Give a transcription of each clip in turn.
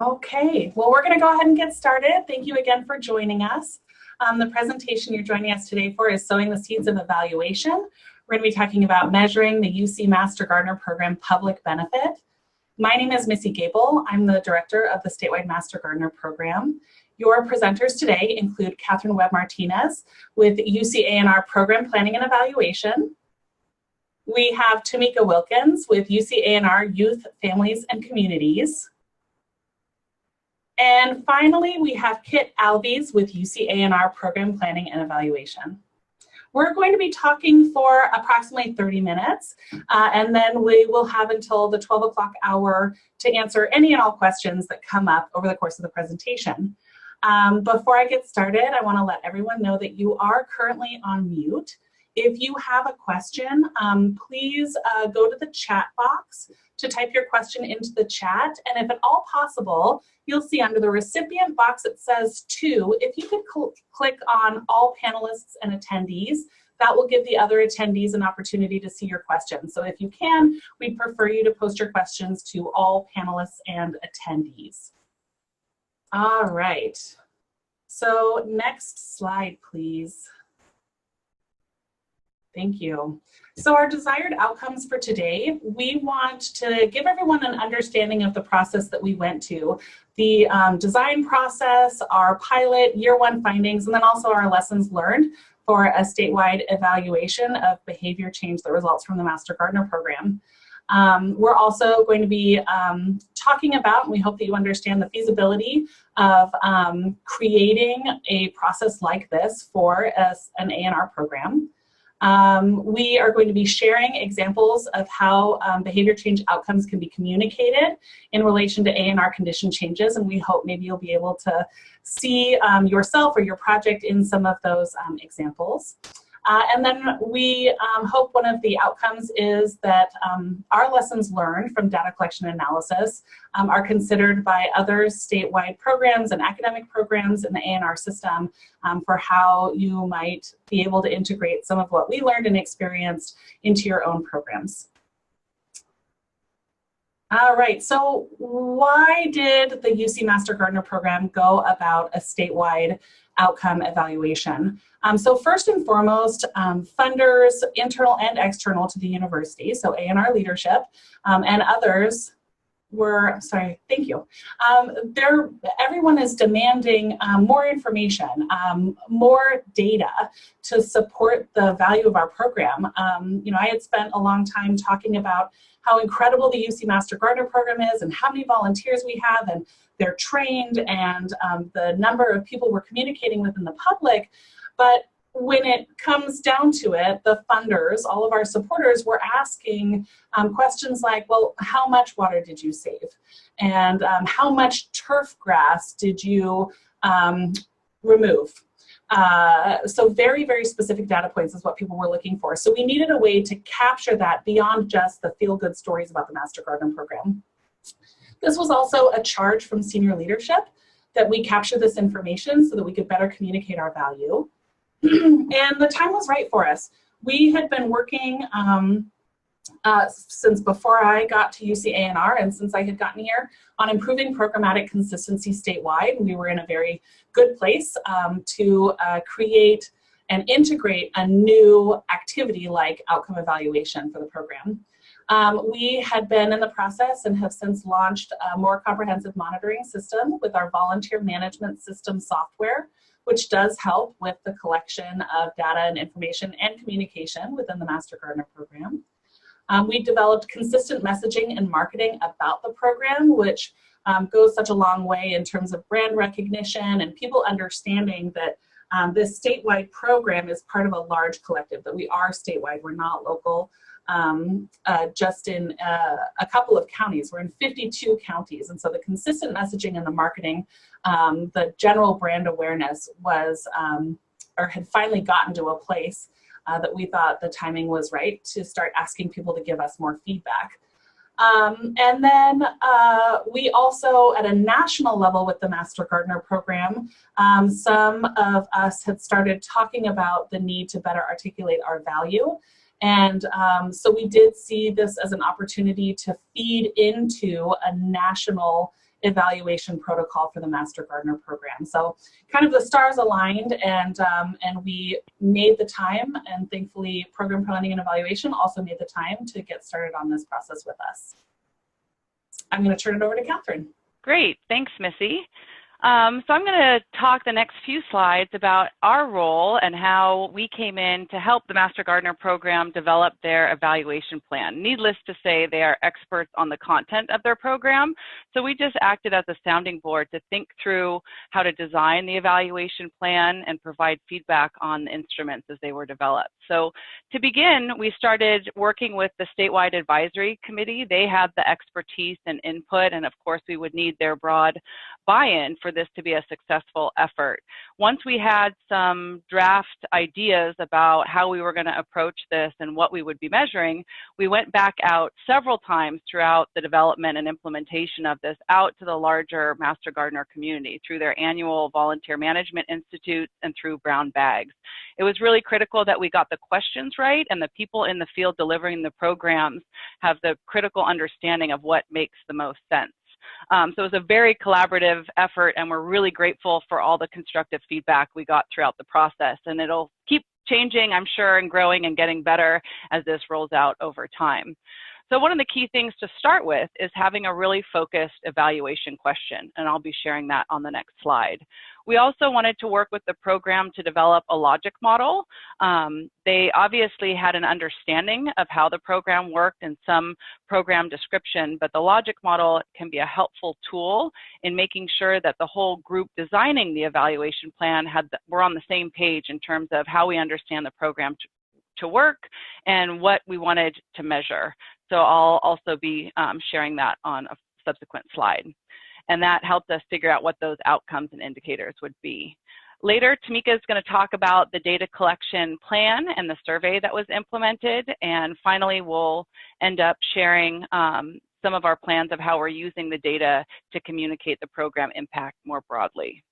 Okay, well, we're going to go ahead and get started. Thank you again for joining us. The presentation you're joining us today for is Sowing the Seeds of Evaluation. We're going to be talking about measuring the UC Master Gardener Program public benefit. My name is Missy Gable. I'm the director of the statewide Master Gardener Program. Your presenters today include Catherine Webb Martinez with UC A&R Program Planning and Evaluation. We have Tamika Wilkins with UC A&R Youth, Families, and Communities. And finally, we have Kit Alves with UC A&R Program Planning and Evaluation. We're going to be talking for approximately 30 minutes, and then we will have until the 12 o'clock hour to answer any and all questions that come up over the course of the presentation. Before I get started, I want to let everyone know that you are currently on mute. If you have a question, please go to the chat box to type your question into the chat, and if at all possible, you'll see under the recipient box it says to. If you could click on all panelists and attendees, that will give the other attendees an opportunity to see your questions. So if you can, we'd prefer you to post your questions to all panelists and attendees. All right, so next slide, please. Thank you. So our desired outcomes for today, we want to give everyone an understanding of the process that we went to, the design process, our pilot, year one findings, and then also our lessons learned for a statewide evaluation of behavior change that results from the Master Gardener Program. We're also going to be talking about, and we hope that you understand the feasibility of creating a process like this for an A&R program. We are going to be sharing examples of how behavior change outcomes can be communicated in relation to A&R condition changes, and we hope maybe you'll be able to see yourself or your project in some of those examples. And then we hope one of the outcomes is that our lessons learned from data collection and analysis are considered by other statewide programs and academic programs in the A&R system for how you might be able to integrate some of what we learned and experienced into your own programs. All right, so why did the UC Master Gardener Program go about a statewide outcome evaluation? So first and foremost, funders, internal and external to the university, so A&R leadership, and others were, sorry, thank you. Everyone is demanding more information, more data to support the value of our program. You know, I had spent a long time talking about how incredible the UC Master Gardener Program is and how many volunteers we have, and they're trained, and the number of people we're communicating with in the public. But when it comes down to it, the funders, all of our supporters, were asking questions like, well, how much water did you save? And how much turf grass did you remove? So very, very specific data points is what people were looking for. So we needed a way to capture that beyond just the feel-good stories about the Master Gardener Program. This was also a charge from senior leadership that we capture this information so that we could better communicate our value. And the time was right for us. We had been working since before I got to UC A&R and since I had gotten here on improving programmatic consistency statewide. We were in a very good place to create and integrate a new activity like outcome evaluation for the program. We had been in the process and have since launched a more comprehensive monitoring system with our volunteer management system software, which does help with the collection of data and information and communication within the Master Gardener Program. We developed consistent messaging and marketing about the program, which goes such a long way in terms of brand recognition and people understanding that this statewide program is part of a large collective, that we are statewide, we're not local. Just in a couple of counties. We're in 52 counties, and so the consistent messaging and the marketing, the general brand awareness was, or had finally gotten to a place that we thought the timing was right to start asking people to give us more feedback. And then we also, at a national level with the Master Gardener Program, some of us had started talking about the need to better articulate our value. And so we did see this as an opportunity to feed into a national evaluation protocol for the Master Gardener program. So kind of the stars aligned, and we made the time, and thankfully Program Planning and Evaluation also made the time to get started on this process with us. I'm going to turn it over to Catherine. Great, thanks, Missy. So I'm going to talk the next few slides about our role and how we came in to help the Master Gardener program develop their evaluation plan. Needless to say, they are experts on the content of their program, so we just acted as a sounding board to think through how to design the evaluation plan and provide feedback on the instruments as they were developed. So to begin, we started working with the statewide advisory committee. They had the expertise and input, and of course we would need their broad buy-in for this to be a successful effort. Once we had some draft ideas about how we were going to approach this and what we would be measuring, we went back out several times throughout the development and implementation of this out to the larger Master Gardener community through their annual Volunteer Management Institute and through Brown Bags. It was really critical that we got the questions right and the people in the field delivering the programs have the critical understanding of what makes the most sense. So it was a very collaborative effort, and we're really grateful for all the constructive feedback we got throughout the process. And it'll keep changing, I'm sure, and growing and getting better as this rolls out over time. So one of the key things to start with is having a really focused evaluation question, and I'll be sharing that on the next slide. We also wanted to work with the program to develop a logic model. They obviously had an understanding of how the program worked and some program description, but the logic model can be a helpful tool in making sure that the whole group designing the evaluation plan were on the same page in terms of how we understand the program to work and what we wanted to measure. So I'll also be sharing that on a subsequent slide. And that helped us figure out what those outcomes and indicators would be. Later, Tamika is going to talk about the data collection plan and the survey that was implemented. And finally, we'll end up sharing some of our plans of how we're using the data to communicate the program impact more broadly.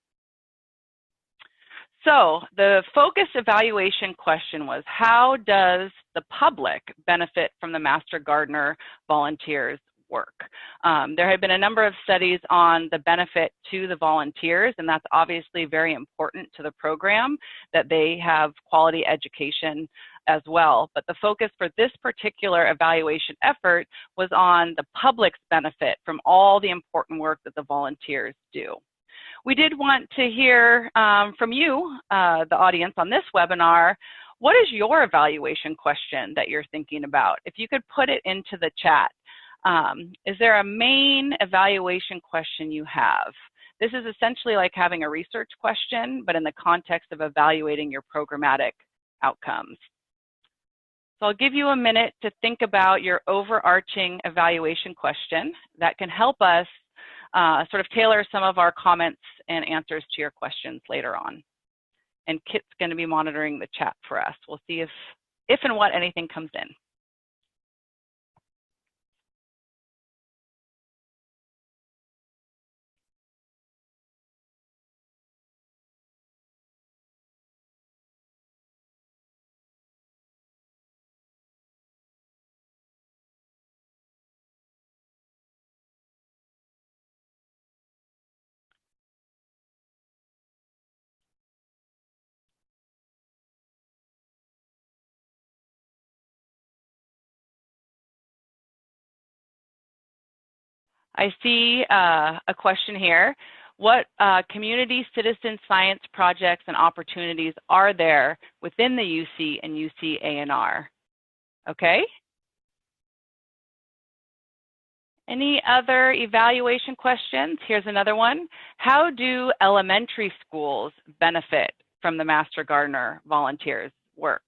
So the focus evaluation question was, how does the public benefit from the Master Gardener volunteers' work? There had been a number of studies on the benefit to the volunteers, and that's obviously very important to the program, that they have quality education as well. But the focus for this particular evaluation effort was on the public's benefit from all the important work that the volunteers do. We did want to hear from you, the audience on this webinar. What is your evaluation question that you're thinking about? If you could put it into the chat. Is there a main evaluation question you have? This is essentially like having a research question, but in the context of evaluating your programmatic outcomes. So I'll give you a minute to think about your overarching evaluation question that can help us sort of tailor some of our comments and answers to your questions later on. And Kit's going to be monitoring the chat for us. We'll see if and what anything comes in. I see a question here. What community citizen science projects and opportunities are there within the UC and UC A&R? Okay. Any other evaluation questions? Here's another one. How do elementary schools benefit from the Master Gardener volunteers' work?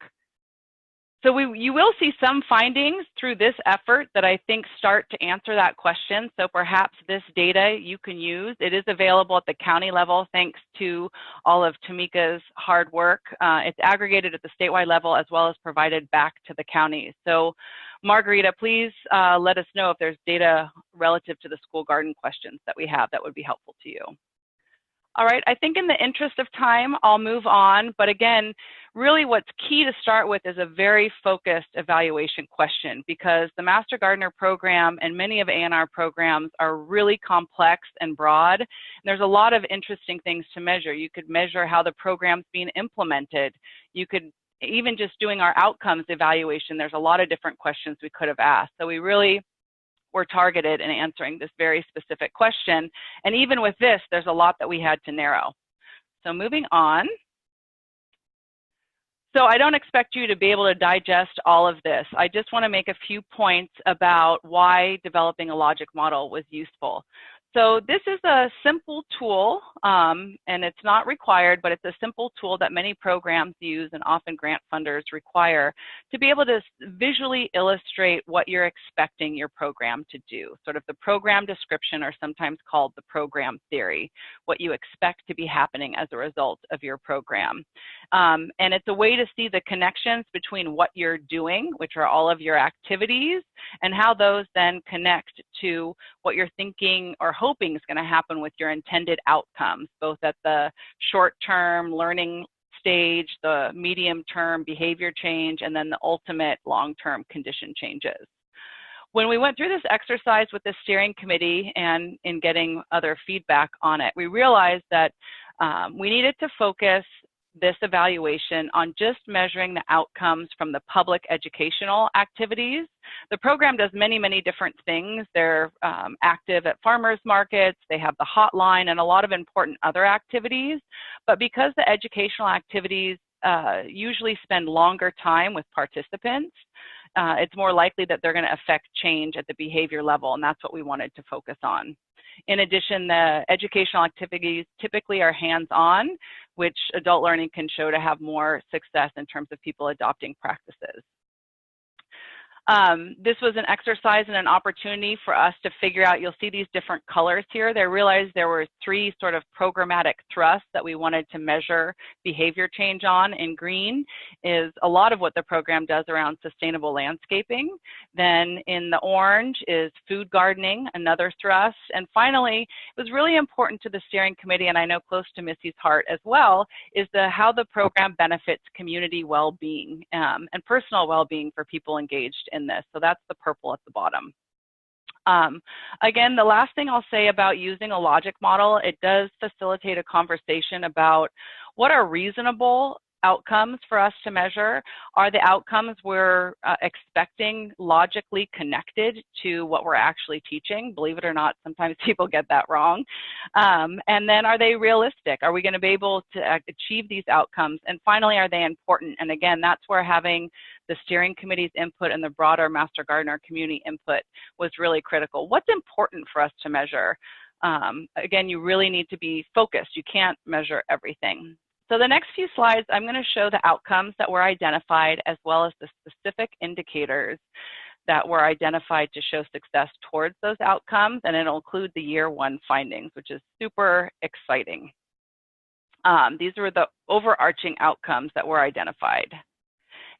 So you will see some findings through this effort that I think start to answer that question. So perhaps this data you can use. It is available at the county level thanks to all of Tamika's hard work. It's aggregated at the statewide level as well as provided back to the counties. So Margarita, please let us know if there's data relative to the school garden questions that we have that would be helpful to you. All right, I think in the interest of time, I'll move on. But again, really what's key to start with is a very focused evaluation question, because the Master Gardener program and many of ANR programs are really complex and broad. And there's a lot of interesting things to measure. You could measure how the program's being implemented. You could even just doing our outcomes evaluation, there's a lot of different questions we could have asked. So we really were targeted in answering this very specific question. And even with this, there's a lot that we had to narrow. So moving on. So I don't expect you to be able to digest all of this. I just want to make a few points about why developing a logic model was useful. So this is a simple tool, and it's not required, but it's a simple tool that many programs use and often grant funders require to be able to visually illustrate what you're expecting your program to do. Sort of the program description, or sometimes called the program theory, what you expect to be happening as a result of your program. And it's a way to see the connections between what you're doing, which are all of your activities, and how those then connect to what you're thinking or hoping is going to happen with your intended outcomes, both at the short-term learning stage, the medium-term behavior change, and then the ultimate long-term condition changes. When we went through this exercise with the steering committee and in getting other feedback on it, we realized that we needed to focus this evaluation on just measuring the outcomes from the public educational activities. The program does many, many different things. They're active at farmers markets, they have the hotline, and a lot of important other activities. But because the educational activities usually spend longer time with participants, it's more likely that they're going to affect change at the behavior level, and that's what we wanted to focus on. In addition, the educational activities typically are hands-on, which adult learning can show to have more success in terms of people adopting practices. This was an exercise and an opportunity for us to figure out, you'll see these different colors here. They realized there were three sort of programmatic thrusts that we wanted to measure behavior change on. In green is a lot of what the program does around sustainable landscaping. Then in the orange is food gardening, another thrust. And finally, it was really important to the steering committee, and I know close to Missy's heart as well, is how the program benefits community well-being and personal well-being for people engaged in this. So that's the purple at the bottom. Again, the last thing I'll say about using a logic model, it does facilitate a conversation about what are reasonable outcomes for us to measure. Are the outcomes we're expecting logically connected to what we're actually teaching? Believe it or not, sometimes people get that wrong. And then are they realistic? Are we going to be able to achieve these outcomes? And finally, are they important? And again, that's where having the steering committee's input and the broader Master Gardener community input was really critical. What's important for us to measure? Again, you really need to be focused. You can't measure everything. So the next few slides, I'm going to show the outcomes that were identified, as well as the specific indicators that were identified to show success towards those outcomes, and it'll include the year one findings, which is super exciting. These were the overarching outcomes that were identified.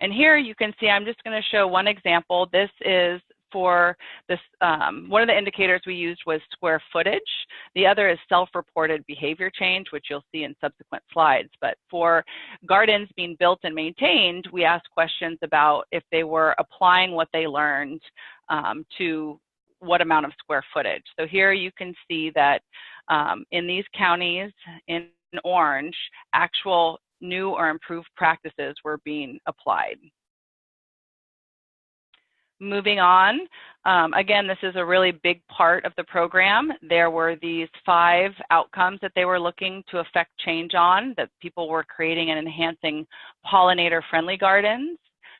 And here you can see, I'm just going to show one example. This is for this, one of the indicators we used was square footage. The other is self-reported behavior change, which you'll see in subsequent slides. But for gardens being built and maintained, we asked questions about if they were applying what they learned to what amount of square footage. So here you can see that in these counties in orange, actual new or improved practices were being applied. Moving on, again, this is a really big part of the program. There were these 5 outcomes that they were looking to affect change on, that people were creating and enhancing pollinator-friendly gardens,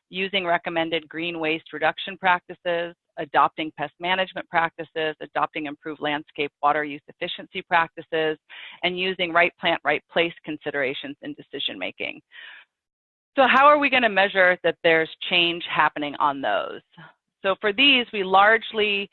using recommended green waste reduction practices, adopting pest management practices, adopting improved landscape water use efficiency practices, and using right plant, right place considerations in decision making. So how are we going to measure that there's change happening on those? So for these, we largely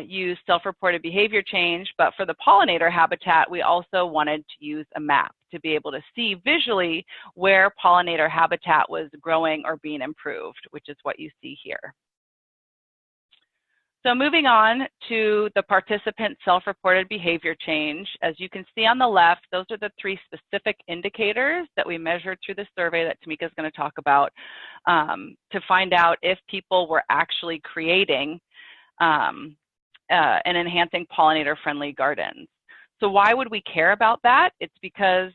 use self-reported behavior change, but for the pollinator habitat, we also wanted to use a map to be able to see visually where pollinator habitat was growing or being improved, which is what you see here. So moving on to the participant self-reported behavior change, as you can see on the left, those are the 3 specific indicators that we measured through the survey that Tamika is going to talk about to find out if people were actually creating and enhancing pollinator-friendly gardens. So why would we care about that? It's because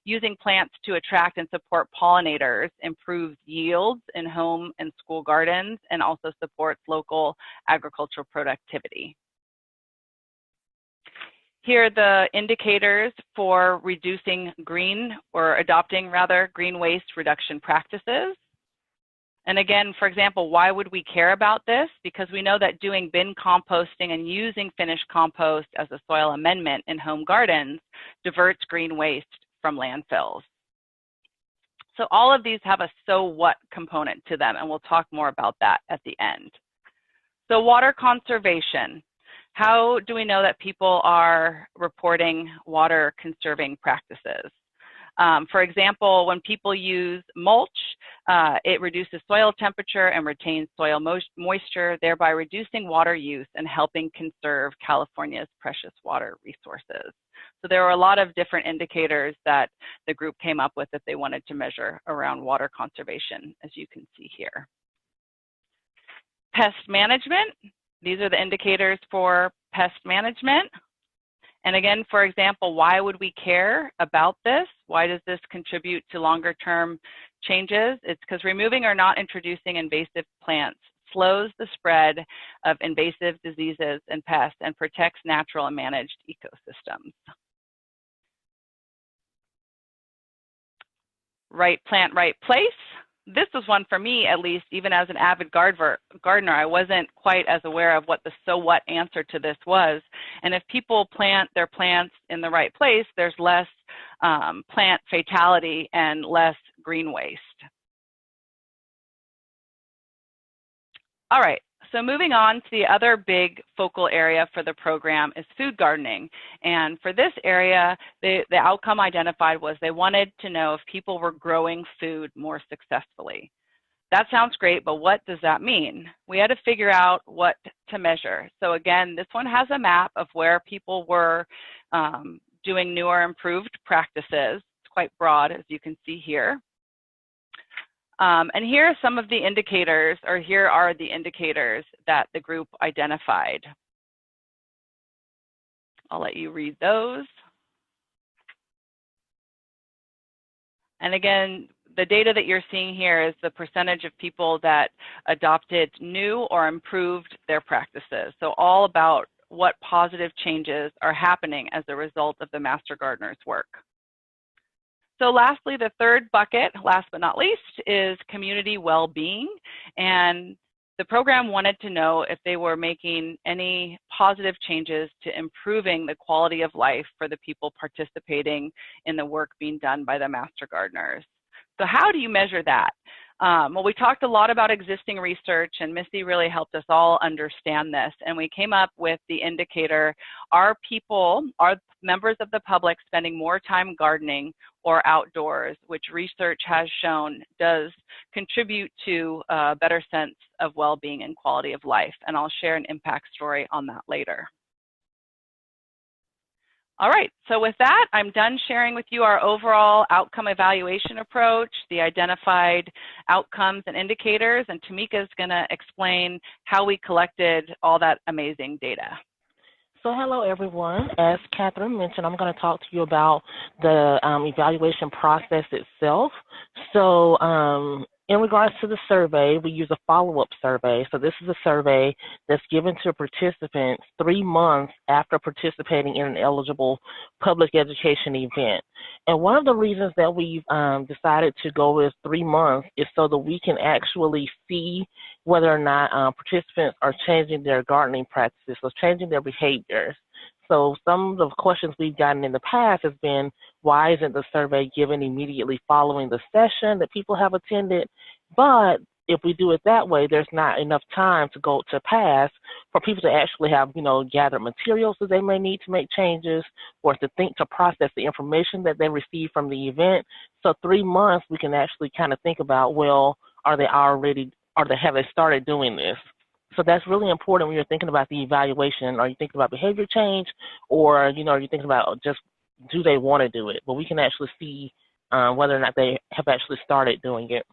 using plants to attract and support pollinators improves yields in home and school gardens and also supports local agricultural productivity. Here are the indicators for reducing adopting green waste reduction practices. And again, for example, why would we care about this? Because we know that doing bin composting and using finished compost as a soil amendment in home gardens diverts green waste from landfills. So all of these have a so what component to them, and we'll talk more about that at the end. So water conservation. How do we know that people are reporting water conserving practices? For example, when people use mulch, it reduces soil temperature and retains soil moisture, thereby reducing water use and helping conserve California's precious water resources. So there were a lot of different indicators that the group came up with that they wanted to measure around water conservation, as you can see here. Pest management. These are the indicators for pest management. And again, for example, why would we care about this? Why does this contribute to longer term changes? It's because removing or not introducing invasive plants slows the spread of invasive diseases and pests and protects natural and managed ecosystems. Right plant, right place. This was one for me, at least, even as an avid gardener, I wasn't quite as aware of what the so what answer to this was. And if people plant their plants in the right place, there's less plant fatality and less green waste. All right, so moving on to the other big focal area for the program is food gardening. And for this area, the outcome identified was they wanted to know if people were growing food more successfully. That sounds great, but what does that mean? We had to figure out what to measure. So again, this one has a map of where people were doing new or improved practices. It's quite broad, as you can see here. And here are some of the indicators, or here are the indicators that the group identified. I'll let you read those. And again, the data that you're seeing here is the percentage of people that adopted new or improved their practices. So all about what positive changes are happening as a result of the Master Gardener's work. So lastly, the third bucket, last but not least, is community well-being. And the program wanted to know if they were making any positive changes to improving the quality of life for the people participating in the work being done by the Master Gardeners. So how do you measure that? Well, we talked a lot about existing research, and Missy really helped us all understand this. And we came up with the indicator, are members of the public spending more time gardening or outdoors, which research has shown does contribute to a better sense of well-being and quality of life. And I'll share an impact story on that later. All right, so with that, I'm done sharing with you our overall outcome evaluation approach, the identified outcomes and indicators, and Tamika is going to explain how we collected all that amazing data. So hello, everyone. As Catherine mentioned, I'm going to talk to you about the evaluation process itself. So in regards to the survey, we use a follow-up survey. So this is a survey that's given to participants 3 months after participating in an eligible public education event. And one of the reasons that we've decided to go with 3 months is so that we can actually see whether or not participants are changing their gardening practices, so changing their behaviors. So some of the questions we've gotten in the past has been, why isn't the survey given immediately following the session that people have attended? But if we do it that way, there's not enough time to go to pass for people to actually have, gathered materials that they may need to make changes, or to think to process the information that they receive from the event. So 3 months, we can actually kind of think about, well, have they started doing this? So that's really important when you're thinking about the evaluation. Are you thinking about behavior change, or are you thinking about just do they want to do it? But we can actually see whether or not they have actually started doing it.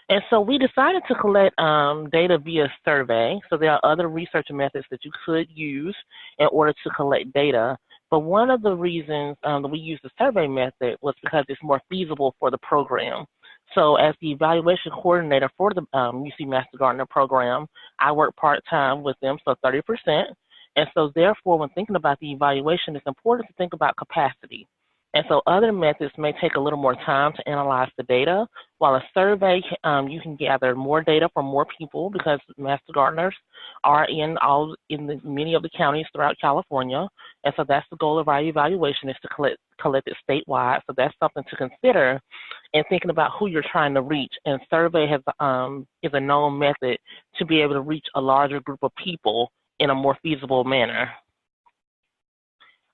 And so we decided to collect data via survey. So there are other research methods that you could use in order to collect data. But one of the reasons that we used the survey method was because it's more feasible for the program. So as the evaluation coordinator for the UC Master Gardener program, I work part-time with them, so 30%. And so therefore, when thinking about the evaluation, it's important to think about capacity. And so other methods may take a little more time to analyze the data, while a survey, you can gather more data from more people because Master Gardeners are in many of the counties throughout California. And so that's the goal of our evaluation, is to collect it statewide. So that's something to consider in thinking about who you're trying to reach. And survey is a known method to be able to reach a larger group of people in a more feasible manner.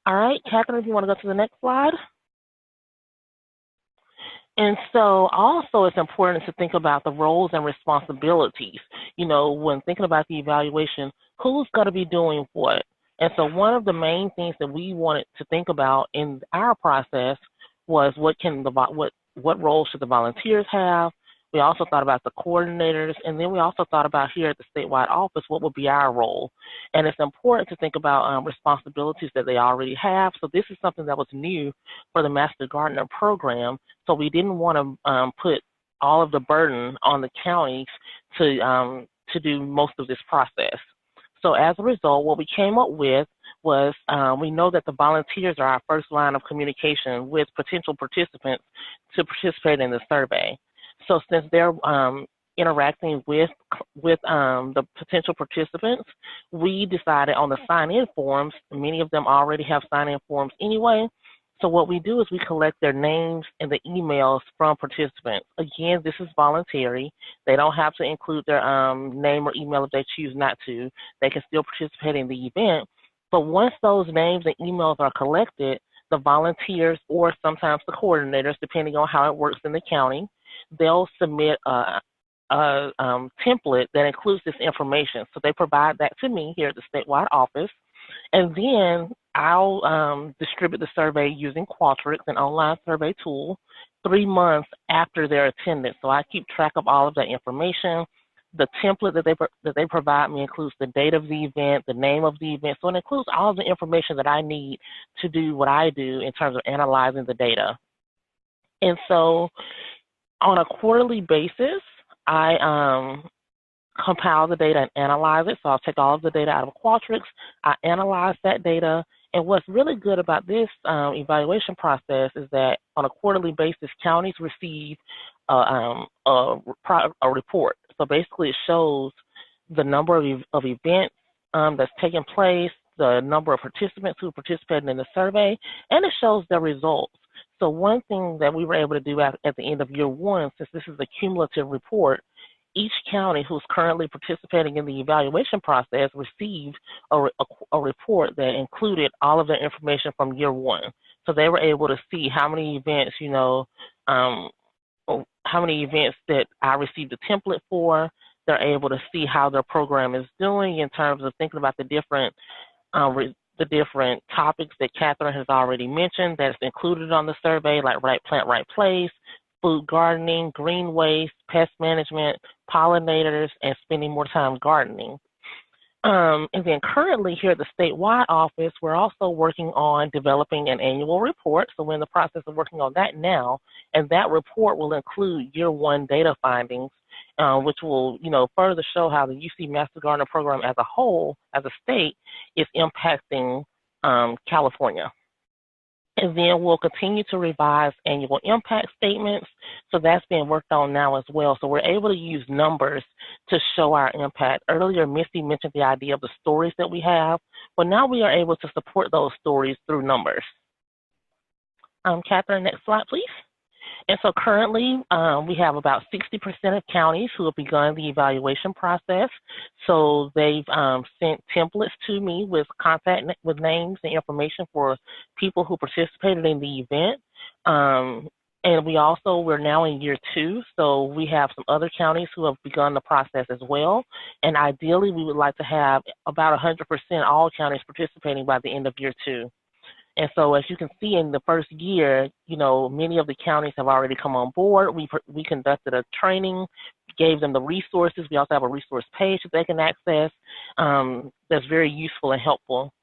All right, Catherine, if you want to go to the next slide. And so also it's important to think about the roles and responsibilities. When thinking about the evaluation, who's going to be doing what? And so one of the main things that we wanted to think about in our process was what role should the volunteers have? We also thought about the coordinators, and then we also thought about here at the statewide office, what would be our role? And it's important to think about responsibilities that they already have. So this is something that was new for the Master Gardener program. So we didn't want to put all of the burden on the counties to do most of this process. So as a result, what we came up with was we know that the volunteers are our first line of communication with potential participants to participate in the survey. So since they're interacting with the potential participants, we decided on the sign-in forms. Many of them already have sign-in forms anyway. So what we do is we collect their names and the emails from participants. Again, this is voluntary. They don't have to include their name or email if they choose not to. They can still participate in the event. But once those names and emails are collected, the volunteers, or sometimes the coordinators, depending on how it works in the county, they'll submit a template that includes this information. So they provide that to me here at the statewide office, and then I'll distribute the survey using Qualtrics, an online survey tool, 3 months after their attendance. So I keep track of all of that information. The template that they provide me includes the date of the event, the name of the event. So it includes all of the information that I need to do what I do in terms of analyzing the data. And so on a quarterly basis, I compile the data and analyze it. So I'll take all of the data out of Qualtrics, I analyze that data, and what's really good about this evaluation process is that on a quarterly basis, counties receive a report. So basically it shows the number of events that's taking place, the number of participants who participated in the survey, and it shows their results. So one thing that we were able to do at the end of year one, since this is a cumulative report, each county who's currently participating in the evaluation process received a report that included all of their information from year one. So they were able to see how many events, how many events that I received a template for. They're able to see how their program is doing in terms of thinking about the different topics that Catherine has already mentioned that's included on the survey, like Right Plant, Right Place, food gardening, green waste, pest management, pollinators, and spending more time gardening. And then currently here at the statewide office, we're also working on developing an annual report. So we're in the process of working on that now, and that report will include year one data findings, which will, further show how the UC Master Gardener program as a whole, as a state, is impacting California. And then we'll continue to revise annual impact statements. So that's being worked on now as well. So we're able to use numbers to show our impact. Earlier, Misty mentioned the idea of the stories that we have. Well, now we are able to support those stories through numbers. Catherine, next slide, please. And so currently, we have about 60% of counties who have begun the evaluation process. So they've sent templates to me with names and information for people who participated in the event. And we're now in year 2, so we have some other counties who have begun the process as well. And ideally, we would like to have about 100% all counties participating by the end of year 2. And so as you can see in the first year, many of the counties have already come on board. We conducted a training, gave them the resources. We also have a resource page that they can access that's very useful and helpful.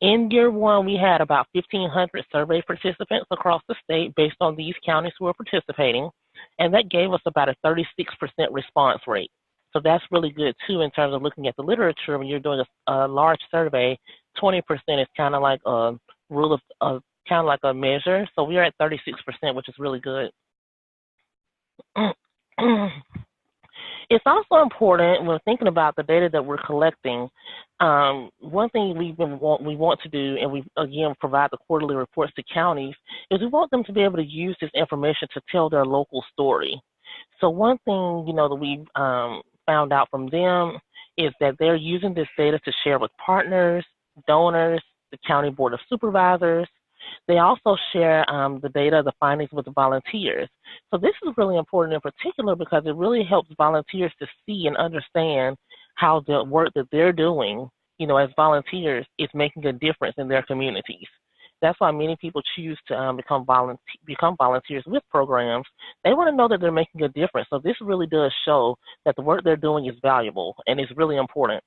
In year 1, we had about 1,500 survey participants across the state based on these counties who were participating, and that gave us about a 36% response rate. So that's really good too in terms of looking at the literature. When you're doing a large survey, 20% is kind of like a rule of kind of like a measure. So we are at 36%, which is really good. It's also important when thinking about the data that we're collecting. One thing we want to do, and we again provide the quarterly reports to counties, is we want them to be able to use this information to tell their local story. So one thing that we found out from them is that they're using this data to share with partners, donors, the county board of supervisors. They also share the data, the findings with the volunteers. So this is really important in particular because it really helps volunteers to see and understand how the work that they're doing, as volunteers, is making a difference in their communities. That's why many people choose to become volunteers with programs. They want to know that they're making a difference. So this really does show that the work they're doing is valuable and is really important.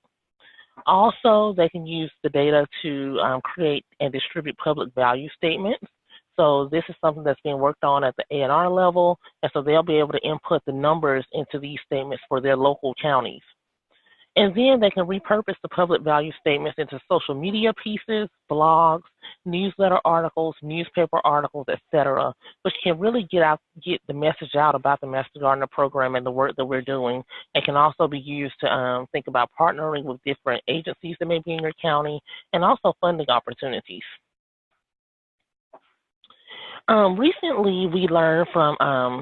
Also, they can use the data to create and distribute public value statements. So this is something that's being worked on at the ANR level, and so they'll be able to input the numbers into these statements for their local counties. And then they can repurpose the public value statements into social media pieces, blogs, newsletter articles, newspaper articles, etc., which can really get the message out about the Master Gardener program and the work that we're doing. It can also be used to think about partnering with different agencies that may be in your county, and also funding opportunities. Recently, we learned from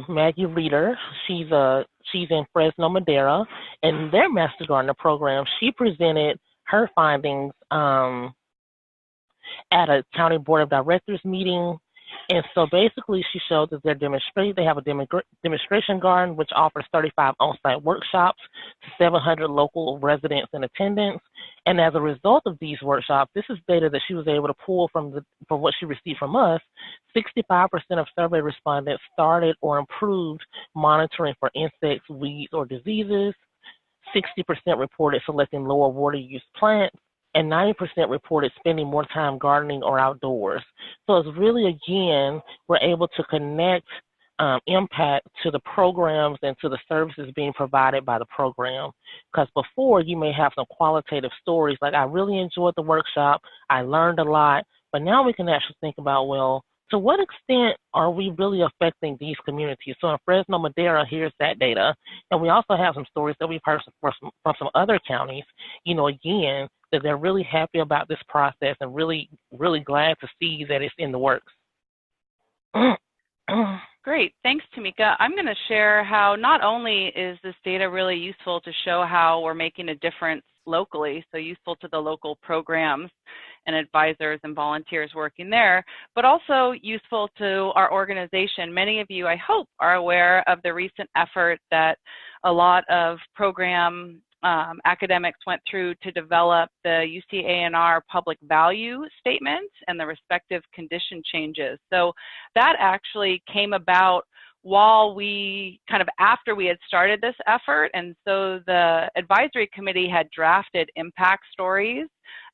Maggie Reeder. She's in Fresno, Madera, and their Master Gardener program. She presented her findings at a county board of directors meeting. And so basically she showed that they have a demonstration garden which offers 35 on-site workshops to 700 local residents in attendance. And as a result of these workshops, this is data that she was able to pull from what she received from us. 65% of survey respondents started or improved monitoring for insects, weeds, or diseases. 60% reported selecting lower water use plants, and 90% reported spending more time gardening or outdoors. So it's really, again, we're able to connect impact to the programs and to the services being provided by the program. Because before, you may have some qualitative stories like, I really enjoyed the workshop, I learned a lot, but now we can actually think about, well, to what extent are we really affecting these communities? So in Fresno, Madera, here's that data. And we also have some stories that we've heard from some other counties, again, that they're really happy about this process and really, really glad to see that it's in the works. Great, thanks, Tamika. I'm going to share how not only is this data really useful to show how we're making a difference locally, so useful to the local programs and advisors and volunteers working there, but also useful to our organization. Many of you, I hope, are aware of the recent effort that a lot of program academics went through to develop the UC-ANR public value statement and the respective condition changes. So that actually came about while after we had started this effort, and so the advisory committee had drafted impact stories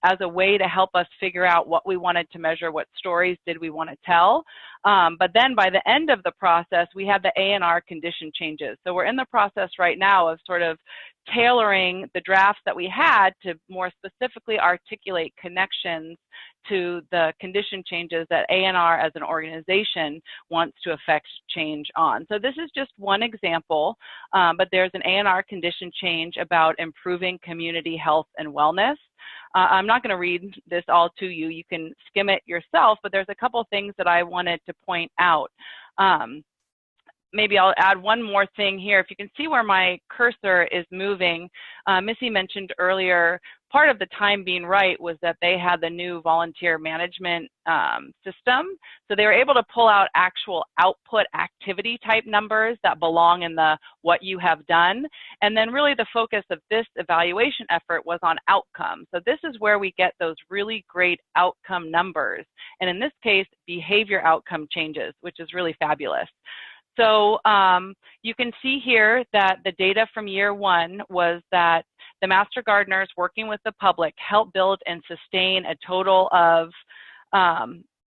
as a way to help us figure out what we wanted to measure, what stories did we want to tell. But then by the end of the process, we had the ANR condition changes. So we're in the process right now of sort of tailoring the drafts that we had to more specifically articulate connections to the condition changes that ANR as an organization wants to affect change on. So this is just one example, but there's an ANR condition change about improving community health and wellness. I'm not going to read this all to you. You can skim it yourself, but there's a couple things that I wanted to point out. Maybe I'll add one more thing here. If you can see where my cursor is moving, Missy mentioned earlier part of the time being right was that they had the new volunteer management system. So they were able to pull out actual output activity type numbers that belong in the what you have done. And then really the focus of this evaluation effort was on outcomes. So this is where we get those really great outcome numbers. And in this case, behavior outcome changes, which is really fabulous. So you can see here that the data from year one was that the Master Gardeners working with the public helped build and sustain a total of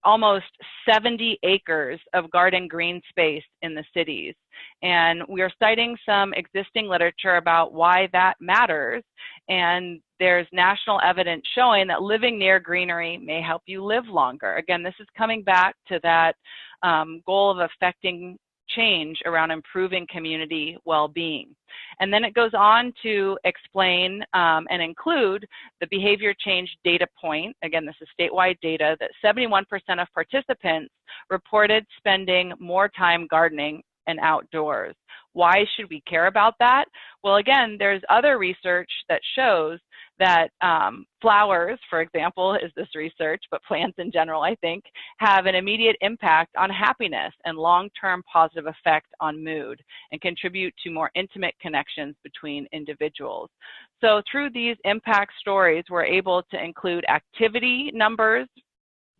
almost 70 acres of garden green space in the cities. And we are citing some existing literature about why that matters. And there's national evidence showing that living near greenery may help you live longer. Again, this is coming back to that goal of affecting change around improving community well-being. And then it goes on to explain and include the behavior change data point. Again, this is statewide data that 71% of participants reported spending more time gardening and outdoors. Why should we care about that? Well, again, there's other research that shows that flowers, for example, is this research, but plants in general, I think, have an immediate impact on happiness and long-term positive effect on mood and contribute to more intimate connections between individuals. So through these impact stories, we're able to include activity numbers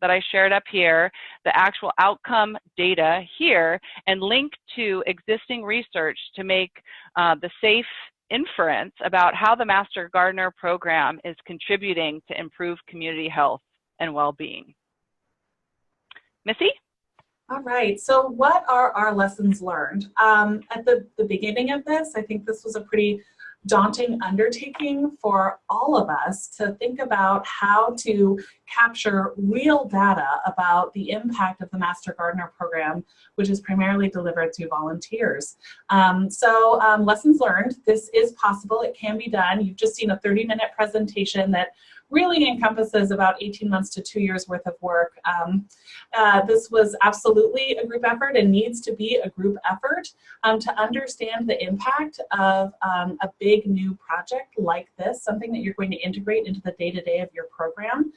that I shared up here, the actual outcome data here, and link to existing research to make the safe inference about how the Master Gardener program is contributing to improved community health and well-being. Missy? All right, so what are our lessons learned? At the beginning of this, I think this was a pretty daunting undertaking for all of us to think about how to capture real data about the impact of the Master Gardener program, which is primarily delivered through volunteers. Lessons learned, this is possible, it can be done. You've just seen a 30-minute presentation that really encompasses about 18 months to 2 years worth of work. This was absolutely a group effort and needs to be a group effort to understand the impact of a big new project like this, something that you're going to integrate into the day-to-day of your program.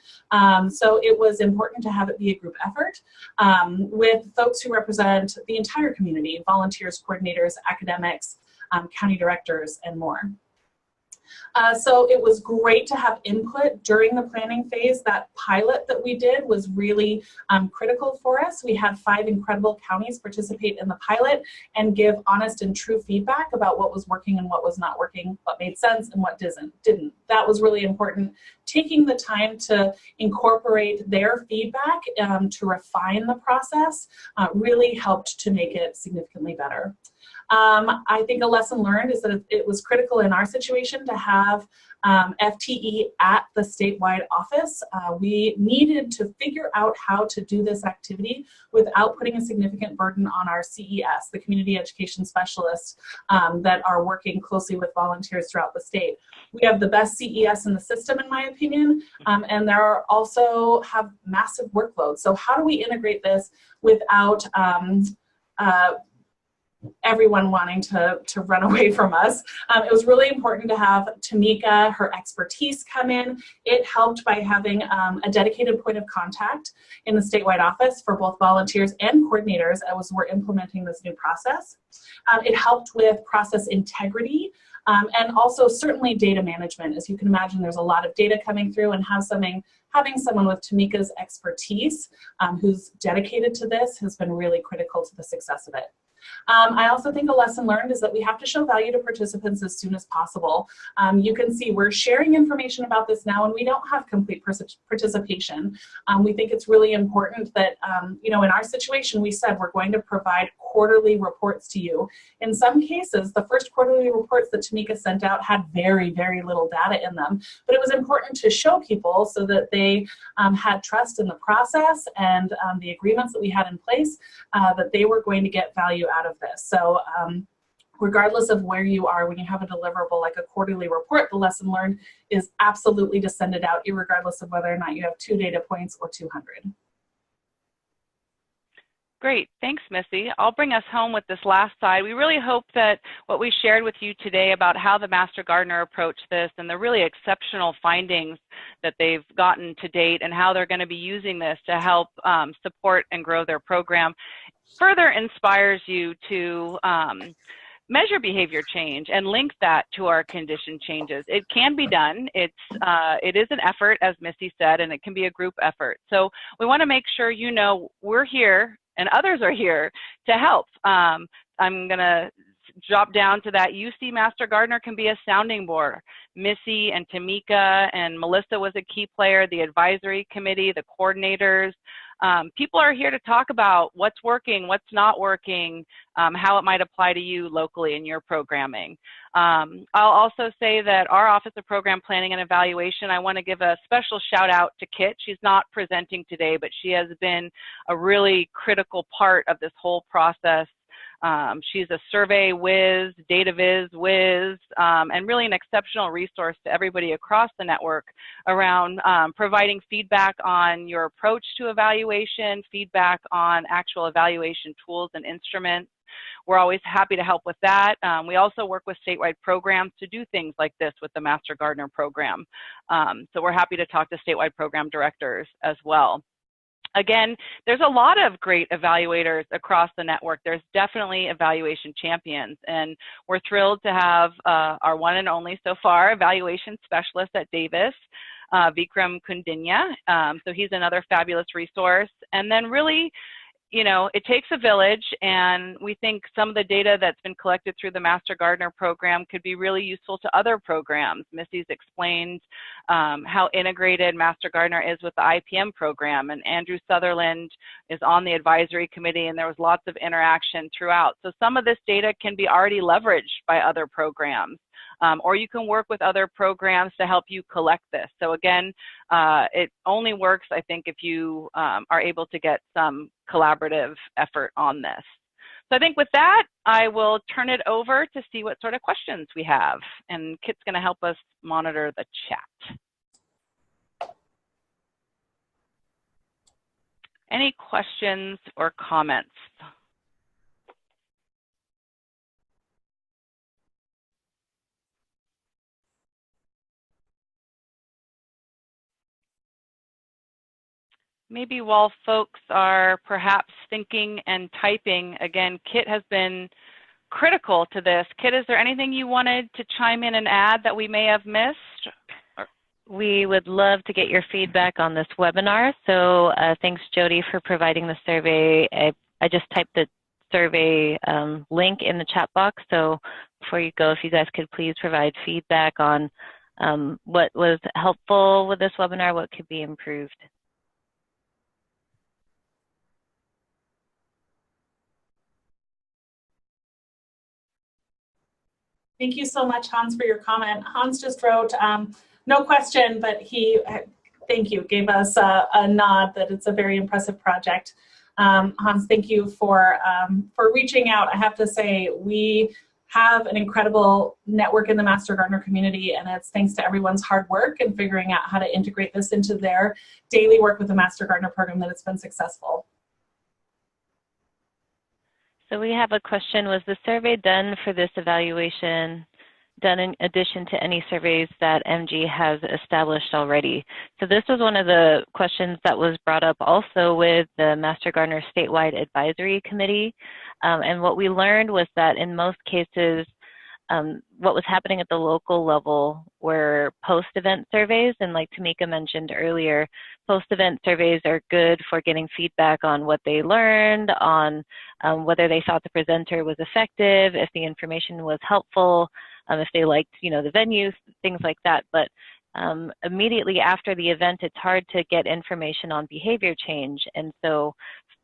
So it was important to have it be a group effort with folks who represent the entire community, volunteers, coordinators, academics, county directors, and more. So it was great to have input during the planning phase. That pilot that we did was really critical for us. We had 5 incredible counties participate in the pilot and give honest and true feedback about what was working and what was not working, what made sense and what didn't. That was really important. Taking the time to incorporate their feedback to refine the process really helped to make it significantly better. I think a lesson learned is that it was critical in our situation to have FTE at the statewide office. We needed to figure out how to do this activity without putting a significant burden on our CES, the community education specialists that are working closely with volunteers throughout the state. We have the best CES in the system, in my opinion, and there are also have massive workloads. So how do we integrate this without everyone wanting to run away from us? It was really important to have Tamika, her expertise, come in. It helped by having a dedicated point of contact in the statewide office for both volunteers and coordinators as we're implementing this new process. It helped with process integrity and also certainly data management. As you can imagine, there's a lot of data coming through, and having someone with Tamika's expertise who's dedicated to this has been really critical to the success of it. I also think a lesson learned is that we have to show value to participants as soon as possible. You can see we're sharing information about this now, and we don't have complete participation. We think it's really important that, in our situation, we said we're going to provide quarterly reports to you. In some cases, the first quarterly reports that Tamika sent out had very, very little data in them, but it was important to show people so that they had trust in the process and the agreements that we had in place, that they were going to get value out of this. So regardless of where you are, when you have a deliverable like a quarterly report, the lesson learned is absolutely to send it out, irregardless of whether or not you have 2 data points or 200. Great, thanks, Missy. I'll bring us home with this last slide. We really hope that what we shared with you today about how the Master Gardener approached this and the really exceptional findings that they've gotten to date and how they're going to be using this to help support and grow their program further inspires you to measure behavior change and link that to our condition changes. It can be done. It is an effort, as Missy said, and it can be a group effort. So we want to make sure you know we're here and others are here to help. I'm going to drop down to that. UC Master Gardener can be a sounding board. Missy and Tamika and Melissa was a key player, the advisory committee, the coordinators. People are here to talk about what's working, what's not working, how it might apply to you locally in your programming. I'll also say that our Office of Program Planning and Evaluation, I want to give a special shout out to Kit. She's not presenting today, but she has been a really critical part of this whole process. She's a survey whiz, data viz whiz, and really an exceptional resource to everybody across the network around providing feedback on your approach to evaluation, feedback on actual evaluation tools and instruments. We're always happy to help with that. We also work with statewide programs to do things like this with the Master Gardener program. So we're happy to talk to statewide program directors as well. Again, there's a lot of great evaluators across the network. There's definitely evaluation champions, and we're thrilled to have our one and only so far evaluation specialist at Davis, Vikram Kundinya. So he's another fabulous resource. And then really, you know, it takes a village, and we think some of the data that's been collected through the Master Gardener program could be really useful to other programs. Missy's explained how integrated Master Gardener is with the IPM program, and Andrew Sutherland is on the advisory committee, and there was lots of interaction throughout. So some of this data can be already leveraged by other programs. Or you can work with other programs to help you collect this. So again, it only works, I think, if you are able to get some collaborative effort on this. So I think with that, I will turn it over to see what sort of questions we have. And Kit's going to help us monitor the chat. Any questions or comments? Maybe while folks are perhaps thinking and typing, again, Kit has been critical to this. Kit, is there anything you wanted to chime in and add that we may have missed? We would love to get your feedback on this webinar. So thanks, Jody, for providing the survey. I just typed the survey link in the chat box. So before you go, if you guys could please provide feedback on what was helpful with this webinar, what could be improved. Thank you so much, Hans, for your comment. Hans just wrote, no question, but he, thank you, gave us a nod that it's a very impressive project. Hans, thank you for reaching out. I have to say, we have an incredible network in the Master Gardener community, and it's thanks to everyone's hard work and figuring out how to integrate this into their daily work with the Master Gardener program that it's been successful. So we have a question, was the survey done for this evaluation done in addition to any surveys that MG has established already? So this was one of the questions that was brought up also with the Master Gardener Statewide Advisory Committee. And what we learned was that in most cases, what was happening at the local level were post-event surveys, and like Tamika mentioned earlier, post-event surveys are good for getting feedback on what they learned, on whether they thought the presenter was effective, if the information was helpful, if they liked, you know, the venues, things like that. But immediately after the event, it's hard to get information on behavior change. And so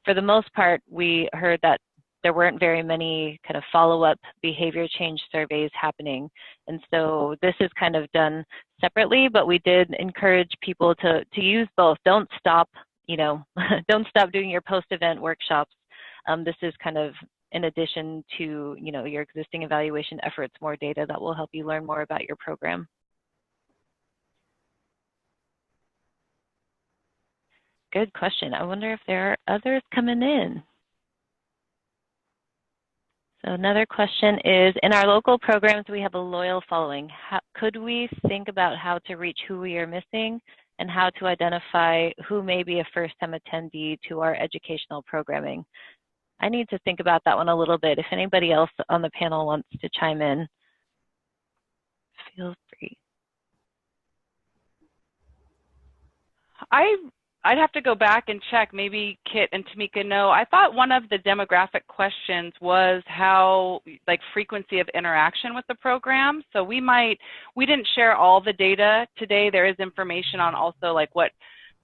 for the most part, we heard that there weren't very many kind of follow-up behavior change surveys happening. And so this is kind of done separately, but we did encourage people to use both. Don't stop, you know, don't stop doing your post-event workshops. This is kind of in addition to, you know, your existing evaluation efforts, more data that will help you learn more about your program. Good question. I wonder if there are others coming in. So another question is, in our local programs, we have a loyal following. Could we think about how to reach who we are missing and how to identify who may be a first-time attendee to our educational programming? I need to think about that one a little bit. If anybody else on the panel wants to chime in, feel free. I'd have to go back and check. Maybe Kit and Tamika know. I thought one of the demographic questions was how, like, frequency of interaction with the program. So we didn't share all the data today. There is information on also like what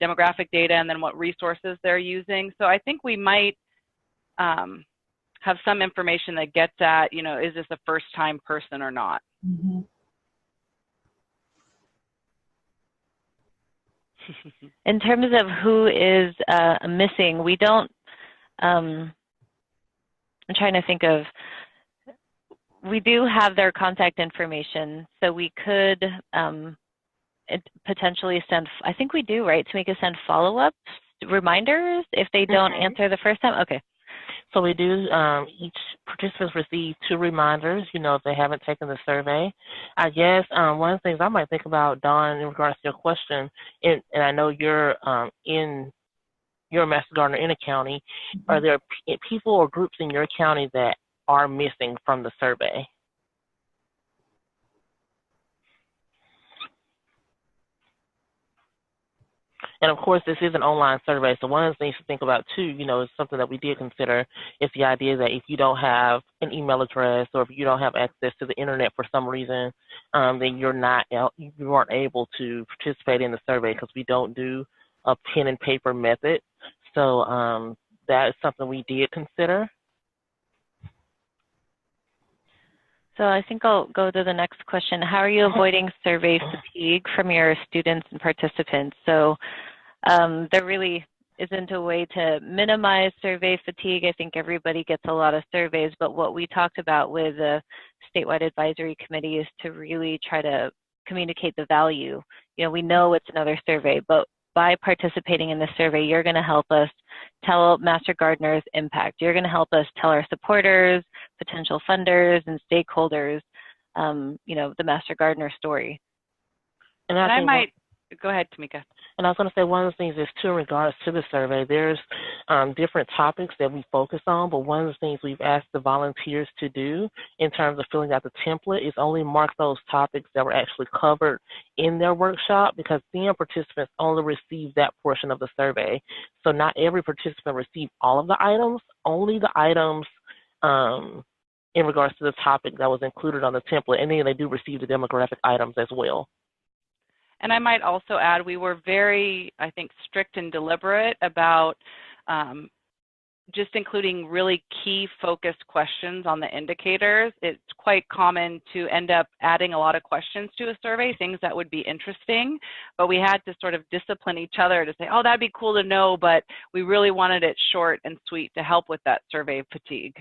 demographic data and then what resources they're using. So I think we might have some information that gets at, you know, is this a first-time person or not? Mm-hmm. In terms of who is missing, we don't, I'm trying to think of, we do have their contact information, so we could potentially send, I think we do, right, to make us send follow-up reminders if they don't answer the first time? Okay. So we do, each participants receive 2 reminders, you know, if they haven't taken the survey. I guess one of the things I might think about, Dawn, in regards to your question, and I know you're a Master Gardener in a county, are there people or groups in your county that are missing from the survey? And of course, this is an online survey, so one of the things to think about too, you know, is something that we did consider, is the idea that if you don't have an email address or if you don't have access to the internet for some reason, then you aren't able to participate in the survey, because we don't do a pen and paper method. So that is something we did consider. So I think I'll go to the next question. How are you avoiding survey fatigue from your students and participants? So there really isn't a way to minimize survey fatigue. I think everybody gets a lot of surveys, but what we talked about with the statewide advisory committee is to really try to communicate the value. You know, we know it's another survey, but by participating in this survey, you're going to help us tell Master Gardeners' impact. You're going to help us tell our supporters, potential funders, and stakeholders, you know, the Master Gardener story. And I might, go ahead, Tamika. And I was going to say, one of the things is, too, in regards to the survey, there's different topics that we focus on, but one of the things we've asked the volunteers to do in terms of filling out the template is only mark those topics that were actually covered in their workshop, because then participants only receive that portion of the survey. So not every participant received all of the items, only the items in regards to the topic that was included on the template, and then they do receive the demographic items as well. And I might also add, we were very, I think, strict and deliberate about just including really key focused questions on the indicators. It's quite common to end up adding a lot of questions to a survey, things that would be interesting, but we had to sort of discipline each other to say, oh, that'd be cool to know, but we really wanted it short and sweet to help with that survey fatigue.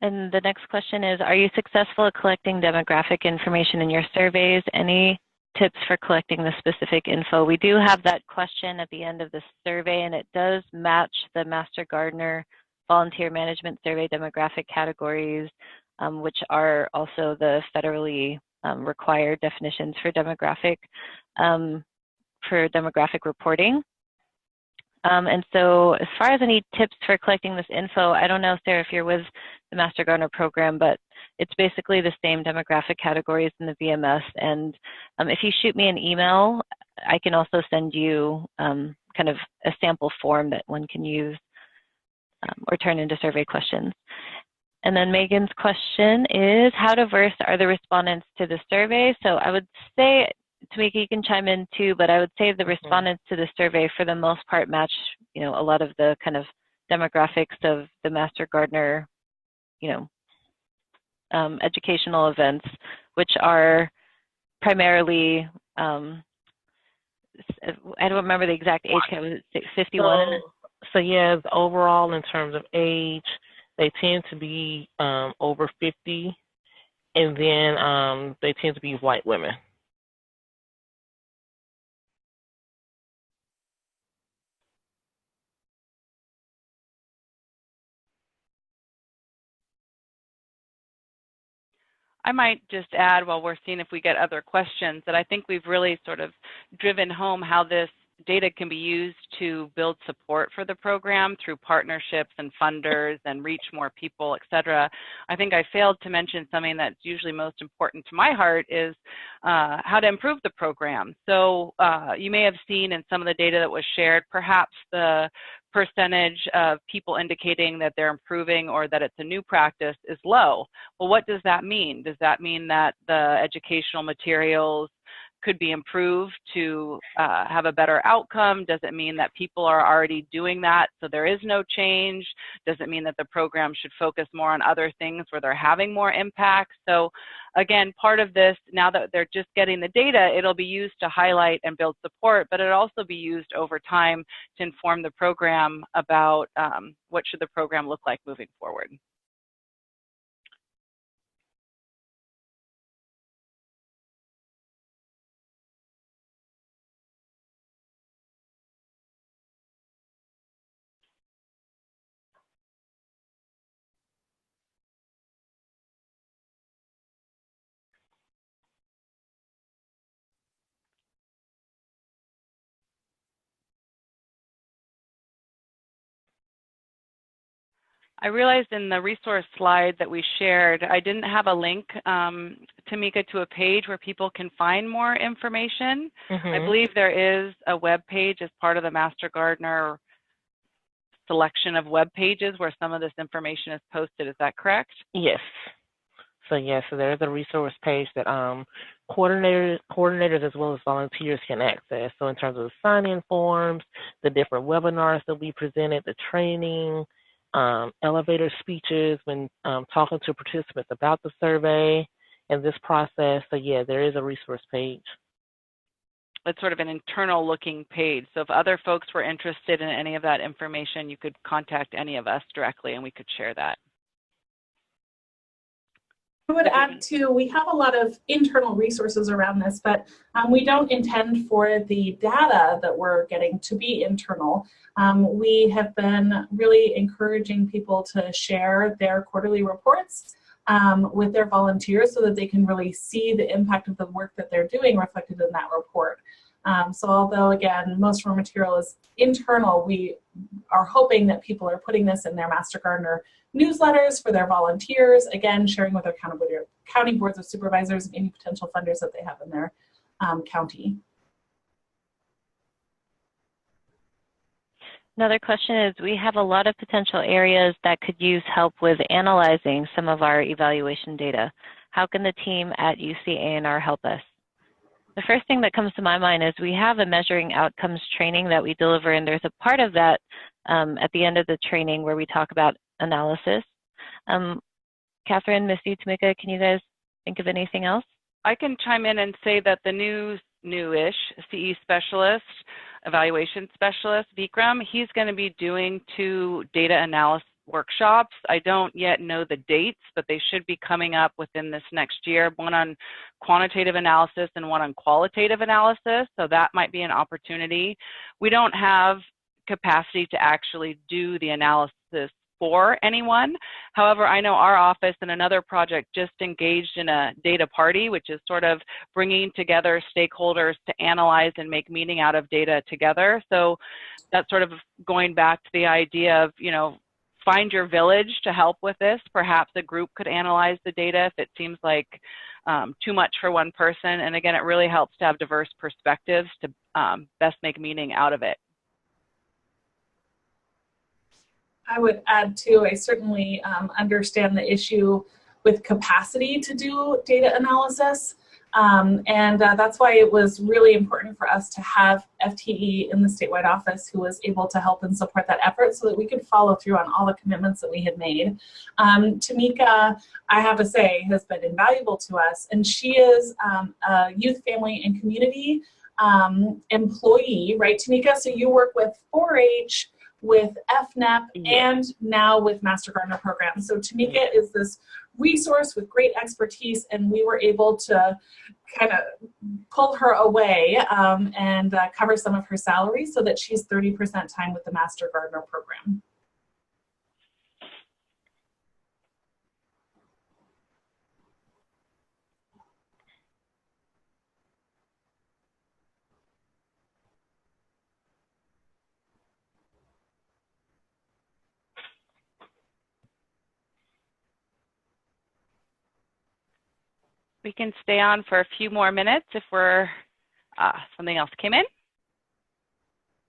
And the next question is, are you successful at collecting demographic information in your surveys? Any tips for collecting the specific info? We do have that question at the end of the survey, and it does match the Master Gardener Volunteer Management Survey demographic categories, which are also the federally required definitions for demographic reporting. And so as far as any tips for collecting this info, I don't know, Sarah, if you're with the Master Gardener program, but it's basically the same demographic categories in the VMS. And if you shoot me an email, I can also send you kind of a sample form that one can use or turn into survey questions. And then Megan's question is, how diverse are the respondents to the survey? So I would say, Tamika, you can chime in too, but I would say the respondents to the survey for the most part match, you know, a lot of the kind of demographics of the Master Gardener, you know, educational events, which are primarily, I don't remember the exact age count, was it 51? So yes, overall in terms of age, they tend to be over 50, and then they tend to be white women. I might just add, while we're seeing if we get other questions, that I think we've really sort of driven home how this data can be used to build support for the program through partnerships and funders and reach more people, et cetera. I think I failed to mention something that's usually most important to my heart is how to improve the program. So you may have seen in some of the data that was shared, perhaps the percentage of people indicating that they're improving or that it's a new practice is low. Well, what does that mean? Does that mean that the educational materials could be improved to have a better outcome? Does it mean that people are already doing that so there is no change? Does it mean that the program should focus more on other things where they're having more impact? So again, part of this, now that they're just getting the data, it'll be used to highlight and build support, but it'll also be used over time to inform the program about what should the program look like moving forward. I realized in the resource slide that we shared, I didn't have a link, Tamika, to a page where people can find more information. I believe there is a web page as part of the Master Gardener selection of web pages where some of this information is posted. Is that correct? Yes. So yes, so there's a resource page that coordinators as well as volunteers can access. So in terms of the sign-in forms, the different webinars that we presented, the training, elevator speeches when talking to participants about the survey and this process. So yeah, there is a resource page. It's sort of an internal looking page. So if other folks were interested in any of that information, you could contact any of us directly and we could share that. I would add too, we have a lot of internal resources around this, but we don't intend for the data that we're getting to be internal. We have been really encouraging people to share their quarterly reports with their volunteers so that they can really see the impact of the work that they're doing reflected in that report. So although, again, most of our material is internal, we are hoping that people are putting this in their Master Gardener newsletters for their volunteers, again, sharing with their county boards of supervisors and any potential funders that they have in their county. Another question is, we have a lot of potential areas that could use help with analyzing some of our evaluation data. How can the team at UC A&R help us? The first thing that comes to my mind is we have a measuring outcomes training that we deliver, and there's a part of that at the end of the training where we talk about analysis. Catherine, Missy, Tamika, can you guys think of anything else? I can chime in and say that the newish CE specialist, evaluation specialist, Vikram, he's going to be doing 2 data analysis workshops. I don't yet know the dates, but they should be coming up within this next year, one on quantitative analysis and one on qualitative analysis. So that might be an opportunity. We don't have capacity to actually do the analysis for anyone. However, I know our office and another project just engaged in a data party, which is sort of bringing together stakeholders to analyze and make meaning out of data together. So that's sort of going back to the idea of, you know, find your village to help with this. Perhaps a group could analyze the data if it seems like too much for one person. And again, it really helps to have diverse perspectives to best make meaning out of it. I would add too, I certainly understand the issue with capacity to do data analysis. That's why it was really important for us to have FTE in the statewide office who was able to help and support that effort so that we could follow through on all the commitments that we had made. Tamika, I have to say, has been invaluable to us, and she is a youth, family, and community employee, right, Tamika? So you work with 4-H, with FNEP, and now with Master Gardener program. So Tamika is this resource with great expertise, and we were able to kind of pull her away and cover some of her salary so that she's 30% time with the Master Gardener program. We can stay on for a few more minutes if we're, something else came in.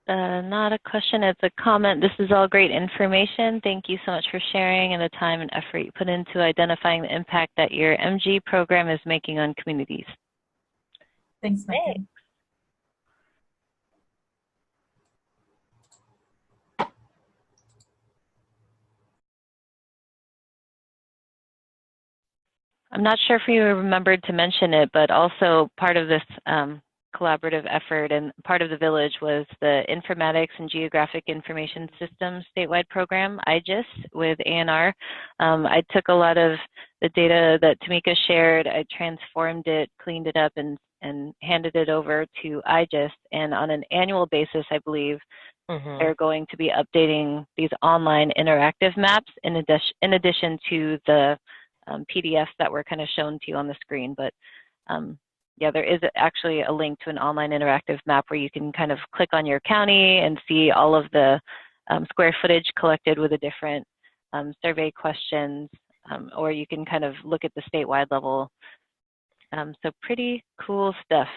Not a question, it's a comment. This is all great information. Thank you so much for sharing and the time and effort you put into identifying the impact that your MG program is making on communities. Thanks, Megan. I'm not sure if you remembered to mention it, but also part of this collaborative effort and part of the village was the Informatics and Geographic Information Systems statewide program, IGIS, with ANR. I took a lot of the data that Tamika shared, I transformed it, cleaned it up, and handed it over to IGIS. And on an annual basis, I believe, they're going to be updating these online interactive maps in addition to the PDFs that were kind of shown to you on the screen. But yeah, there is actually a link to an online interactive map where you can kind of click on your county and see all of the square footage collected with the different survey questions, or you can kind of look at the statewide level. So pretty cool stuff.